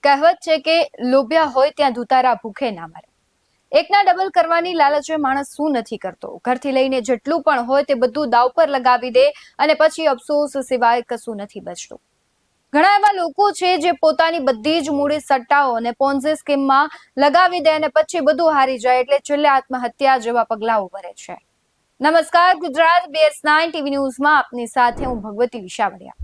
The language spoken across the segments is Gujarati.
કહેવત છે કે લોભ્યા હોય ત્યાં ધુતારા ભૂખે ના મરે. એકના ડબલ કરવાની લાલચે માણસ શું નથી કરતો. ઘરથી લઈને જેટલું પણ હોય તે બધું દાવ પર લગાવી દે અને પછી અફસોસ સિવાય કશું નથી બચતું. ઘણા એવા લોકો છે જે પોતાની બધી જ મૂડી સટ્ટાઓ અને પોન્ઝી સ્કીમમાં લગાવી દે અને પછી બધું હારી જાય એટલે છેલ્લે આત્મહત્યા જેવા પગલાઓ ભરે છે. નમસ્કાર, ગુજરાત BS9 ટીવી ન્યૂઝમાં આપની સાથે હું ભગવતી વિશાવડિયા.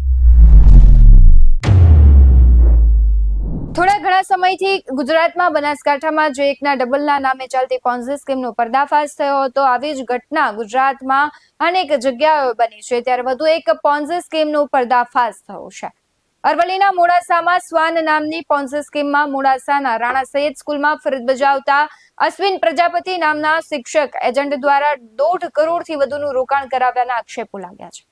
થોડા ઘણા સમયથી ગુજરાતમાં બનાસકાંઠામાં જે એકના ડબલના નામે ચાલતી પોન્ઝી સ્કીમનો પર્દાફાશ થયો હતો, આવી જ ઘટના ગુજરાતમાં અનેક જગ્યાએ બની છે. ત્યારે વધુ એક પોન્ઝી સ્કીમનો પર્દાફાશ થયો છે. અરવલ્લીના મોડાસામાં સ્વાન નામની પોન્ઝી સ્કીમમાં મોડાસાના રાણા સૈયદ સ્કૂલમાં ફરજ બજાવતા અશ્વિન પ્રજાપતિ નામના શિક્ષક એજન્ટ દ્વારા 1.5 કરોડથી વધુનું રોકાણ કરાવ્યાના આક્ષેપો લાગ્યા છે.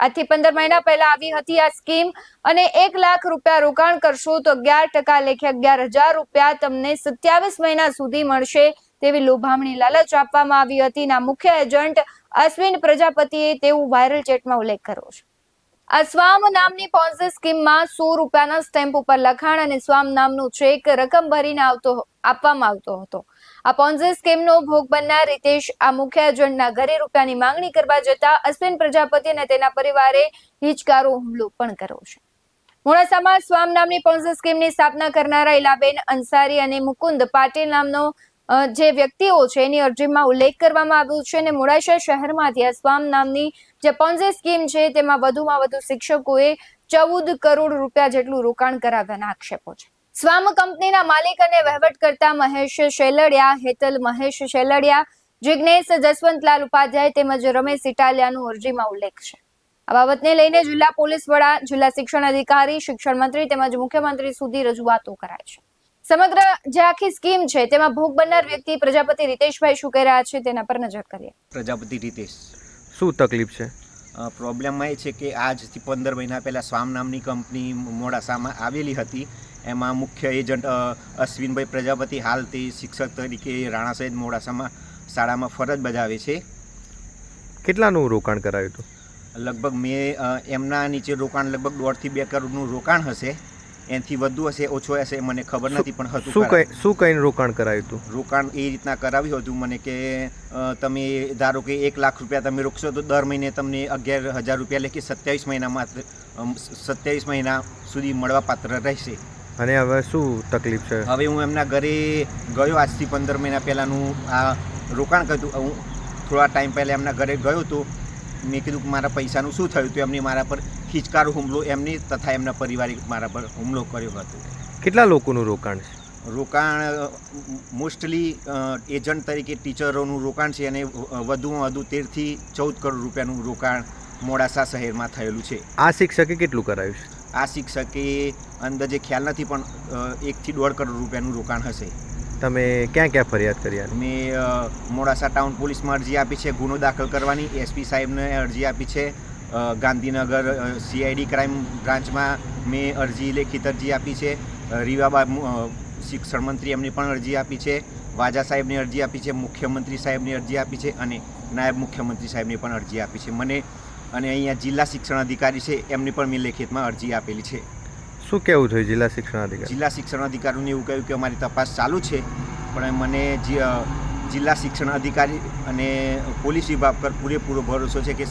આજથી 15 મહિના પહેલા આવી હતી આ સ્કીમ અને 1 લાખ રૂપિયા રોકાણ કરશો તો 11% લેખે 11,000 રૂપિયા તમને 27 મહિના સુધી મળશે તેવી લોભામણી લાલચ આપવામાં આવી હતી. ના મુખ્ય એજન્ટ અશ્વિન પ્રજાપતિએ તેવું વાયરલ ચેટમાં ઉલ્લેખ કર્યો છે. આ સ્વામ નામની પોન્ઝી સ્કીમમાં 100 રૂપિયાના સ્ટેમ્પ ઉપર લખાણ અને સ્વામ નામનું ચેક રકમ ભરીને આપવામાં આવતો હતો. આ પોન્ઝી સ્કીમનો ભોગ બનનાર રીતેશ આ મુખ્ય એજન્ટના ઘરે રૂપિયાની માંગણી કરવા જતા અશ્વિન પ્રજાપતિ અને તેના પરિવારે હિચકારો હુમલો પણ કર્યો છે. મોડાસામાં સ્વામ નામની પોન્ઝી સ્કીમની સ્થાપના કરનારા ઇલાબેન અંસારી અને મુકુંદ પાટીલ નામનો જે વ્યક્તિઓ છે એની અરજીમાં ઉલ્લેખ કરવામાં આવ્યો છે અને મોડાસા શહેરમાંથી આ સ્વામ નામની જે પોન્ઝી સ્કીમ છે તેમાં વધુમાં વધુ શિક્ષકોએ 14 કરોડ રૂપિયા જેટલું રોકાણ કરાવ્યાના આક્ષેપો છે. સ્વામ કંપનીના માલિક અને વહીવટકર્તા મહેશ શેલડિયા, હેતલ મહેશ શેલડિયા, જિગ્નેશ જસવંતલાલ ઉપાધ્યાય તેમજ રમેશ ઇટાલિયાનું અરજીમાં ઉલ્લેખ છે. આ બાબતને લઈને જિલ્લા પોલીસ વડા, જિલ્લા શિક્ષણ અધિકારી, શિક્ષણ મંત્રી તેમજ મુખ્યમંત્રી સુધી રજૂઆતો કરાઈ છે. સમગ્ર જે આખી સ્કીમ છે તેમાં ભોગ બનનાર વ્યક્તિ પ્રજાપતિ રીતેશભાઈ શું કહી રહ્યા છે તેના પર નજર કરીએ. પ્રજાપતિ રીતેશ, શું તકલીફ છે? પ્રોબ્લેમમાં એ છે કે આજથી 15 મહિના પહેલાં સ્વામ નામની કંપની મોડાસામાં આવેલી હતી. એમાં મુખ્ય એજન્ટ અશ્વિનભાઈ પ્રજાપતિ હાલ તે શિક્ષક તરીકે રાણા સૈયદ મોડાસામાં શાળામાં ફરજ બજાવે છે. કેટલાનું રોકાણ કરાયું હતું? લગભગ એમના નીચે રોકાણ લગભગ 1.5 થી 2 કરોડનું રોકાણ હશે. એનાથી વધુ હશે, ઓછો હશે, મને ખબર નથી, પણ હતું. શું કઈ રોકાણ કરાયું હતું? રોકાણ એ રીતના કરાવ્યું હતું મને કે તમે ધારો કે 1 લાખ રૂપિયા તમે રોકશો તો દર મહિને તમને 11,000 રૂપિયા લેખે 27 મહિના સુધી મળવા પાત્ર રહેશે. અને હવે શું તકલીફ છે? હવે હું એમના ઘરે ગયો, આજથી 15 મહિના પહેલાંનું આ રોકાણ કર્યું. હું થોડા ટાઈમ પહેલાં એમના ઘરે ગયો હતો. મેં કીધું કે મારા પૈસાનું શું થયું હતું. એમની મારા પર હિચકારો હુમલો એમની તથા એમના પરિવારે મારા પર હુમલો કર્યો હતો. કેટલા લોકોનું રોકાણ છે? રોકાણ મોસ્ટલી એજન્ટ તરીકે ટીચરોનું રોકાણ છે અને વધુમાં વધુ 13 થી 14 કરોડ રૂપિયાનું રોકાણ મોડાસા શહેરમાં થયેલું છે. આ શિક્ષકે કેટલું કરાવ્યું છે? આ શિક્ષકે અંદાજે ખ્યાલ નથી, પણ 1 થી 1.5 કરોડ રૂપિયાનું રોકાણ હશે. તમે ક્યાં ક્યાં ફરિયાદ કરી? મેં મોડાસા ટાઉન પોલીસમાં અરજી આપી છે ગુનો દાખલ કરવાની. SP સાહેબને અરજી આપી છે. ગાંધીનગર CID ક્રાઇમ બ્રાન્ચમાં મેં લેખિત અરજી આપી છે. રીવાબા શિક્ષણ મંત્રી એમની પણ અરજી આપી છે. વાજા સાહેબની અરજી આપી છે. મુખ્યમંત્રી સાહેબની અરજી આપી છે અને નાયબ મુખ્યમંત્રી સાહેબની પણ અરજી આપી છે મને. અને અહીંયા જિલ્લા શિક્ષણ અધિકારી છે એમની પણ મેં લેખિતમાં અરજી આપેલી છે. શું કહેવું થયું જિલ્લા શિક્ષણ અધિકારી? જિલ્લા શિક્ષણ અધિકારીને એવું કહ્યું કે અમારી તપાસ ચાલુ છે, પણ મને જિલ્લા શિક્ષણ અધિકારી અને પોલીસ વિભાગ પર પૂરેપૂરો ભરોસો છે કે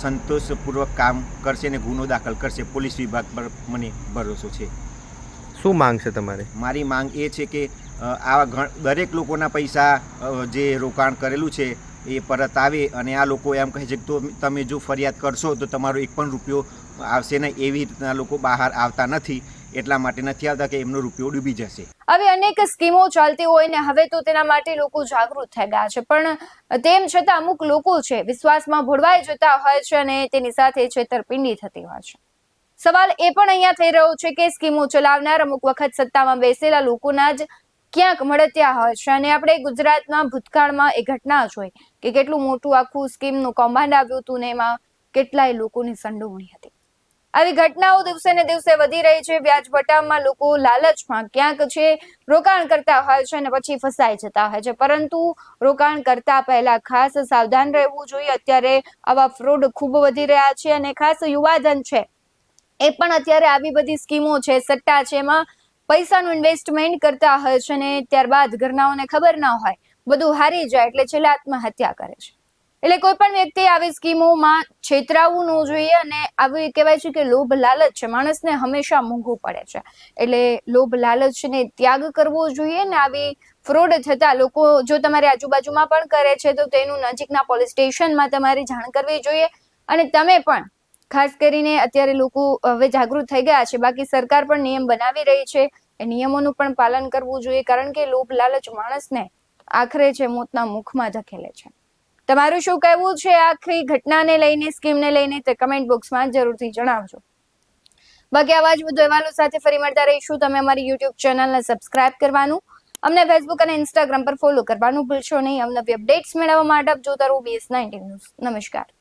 સંતોષપૂર્વક કામ કરશે અને ગુનો દાખલ કરશે. પોલીસ વિભાગ પર મને ભરોસો છે. શું માંગ છે તમારી? મારી માંગ એ છે કે આવા દરેક લોકોના પૈસા જે રોકાણ કરેલું છે એ પરત આવે અને આ લોકો એમ કહે છે કે તમે જો ફરિયાદ કરશો તો તમારો 1 પણ રૂપિયો આવશે નહીં. એવી રીતના લોકો બહાર આવતા નથી, એટલા માટે નથી આવતા કે એમનો રૂપિયો ડૂબી જશે. આવી અનેક સ્કીમો ચાલતી હોય ને હવે તો તેના માટે લોકો જાગૃત થઈ ગયા છે, પણ તેમ છતાં અમુક લોકો છે વિશ્વાસમાં ભોળવાઈ જતા હોય છે અને તેની સાથે છેતરપિંડી થતી હોય છે. સવાલ એ પણ અહીંયા થઈ રહ્યો છે કે સ્કીમો ચલાવનાર અમુક વખત સત્તામાં બેસેલા લોકોના જ ક્યાંક મળત્યા હોય છે. અને આપણે ગુજરાતમાં ભૂતકાળમાં એ ઘટના જોઈ કે કેટલું મોટું આખું સ્કીમનું કૌભાંડ આવ્યું હતું ને એમાં કેટલાય લોકોની સંડોવણી હતી. આવી ઘટનાઓ દિવસે ને દિવસે વધી રહી છે. વ્યાજ વટાવમાં લોકો લાલચમાં ક્યાંક છે રોકાણ કરતા હોય છે અને પછી ફસાઈ જતા હોય છે, પરંતુ રોકાણ કરતા પહેલા ખાસ સાવધાન રહેવું જોઈએ. અત્યારે આવા ફ્રોડ ખૂબ વધી રહ્યા છે અને ખાસ યુવાધન છે એ પણ અત્યારે આવી બધી સ્કીમો છે, સટ્ટા છે, એમાં પૈસાનું ઇન્વેસ્ટમેન્ટ કરતા હોય છે અને ત્યારબાદ ઘરનાઓને ખબર ના હોય, બધું હારી જાય એટલે છેલ્લે આત્મહત્યા કરે છે. એટલે કોઈ પણ વ્યક્તિ આવી સ્કીમોમાં છેતરાવું ન જોઈએ અને આવી કહેવાય છે કે લોભ લાલચ છે માણસને હંમેશા મોંઘું પડે છે. એટલે લોભ લાલચને ત્યાગ કરવો જોઈએ ને આવી ફ્રોડ થતા લોકો જો તમારી આજુબાજુમાં પણ કરે છે તો તેનું નજીકના પોલીસ સ્ટેશનમાં તમારી જાણ કરવી જોઈએ. અને તમે પણ ખાસ કરીને અત્યારે લોકો હવે જાગૃત થઈ ગયા છે, બાકી સરકાર પણ નિયમ બનાવી રહી છે, એ નિયમોનું પણ પાલન કરવું જોઈએ, કારણ કે લોભ લાલચ માણસને આખરે છે મોતના મુખમાં ધકેલે છે. તમારું શું કહેવું છે આખી ઘટનાને લઈને, સ્કીમને લઈને, તે કમેન્ટ બોક્સમાં જરૂરથી જણાવજો. બાકી આવા જ વધુ અહેવાલો સાથે ફરી મળતા રહીશું. તમે અમારી યુટ્યુબ ચેનલને સબસ્ક્રાઇબ કરવાનું, અમને ફેસબુક અને ઇન્સ્ટાગ્રામ પર ફોલો કરવાનું ભૂલશો નહીં. અવનવી અપડેટ્સ મેળવવા માટે આપ જોતા રહો BS19 ન્યૂઝ. નમસ્કાર.